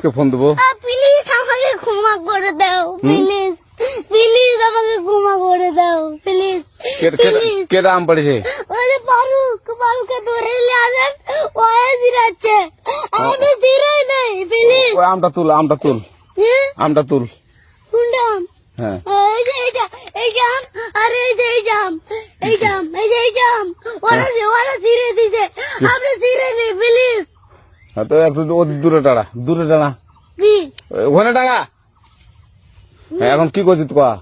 পুলিশকে ফোন দেবো। প্লিজ আমাকে ক্ষমা করে দাও, প্লিজ প্লিজ আমাকে ক্ষমা করে দাও, প্লিজ প্লিজ। কেটা আম পড়েছে? ওই যে ফারুককে ধরে নিয়ে আসেন, ও জিরাচ্ছে, আমি জিরাই নাই, প্লিজ। ওই আমটা তুল, আমটা তুল, আমটা তুল। কোনটা আম? হ্যাঁ এই যে এই জাম, আরে এই যে এই জাম, এই জাম, এই যে এই জাম, ওরা জিরে দিছে, আপনি জিরে নেই, প্লিজ। তো একটু দূরে টাড়া, দূরে টাড়া, কি ওখানে টাড়া। এখন কি করছিস কয়া?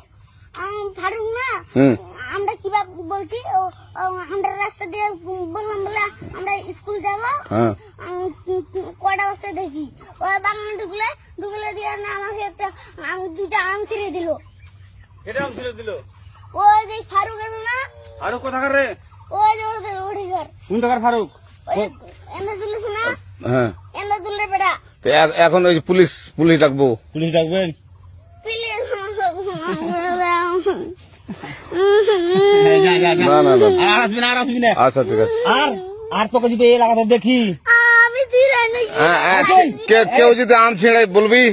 ফারুক না, হুম আমরা কিভাবে বলছি, আমরা রাস্তা দিয়ে বললাম বলে আমরা স্কুল যাবো, হ্যাঁ কটা বস্তা দেখি ওই বাগানে ঢুকলে দিয়ে না আমাকে একটা দুইটা আম ছিঁড়ে দিল। এটা আম ছিঁড়ে দিল? ওই যে ফারুক এলো না, ফারুক কোথাকার রে? ওই যে ওঠে ঘর, কোন টাকার ফারুক? ওই এনে তুলিস না, হ্যাঁ। এনে তুললে বেটা, তো এখন ওই পুলিশ ডাকবো। পুলিশ ডাকবেন? প্লিজ না না না, আর আসবি না, আর আসবি না। আচ্ছা ঠিক আছে। আর তোকে যদি এই লাগাতে দেখি, আমি ছিঁড়াই নাকি কেউ যদি আম ছিঁড়াই বলবি,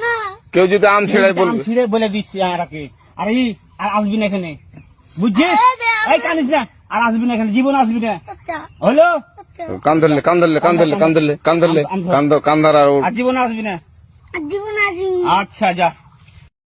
না, কেউ যদি আম ছিঁড়াই আম বলবি। ছিঁড়ে বলে দিচ্ছি আরাকে, আর আসবি না এখানে, বুঝছিস? এই কানিস না, আর আসবি না এখানে, জীবন আসবি না, আচ্ছা হলো? আচ্ছা, কান ধরলে কান ধর আর আর জীবন আসবি না। জীবন আসি। আচ্ছা যা।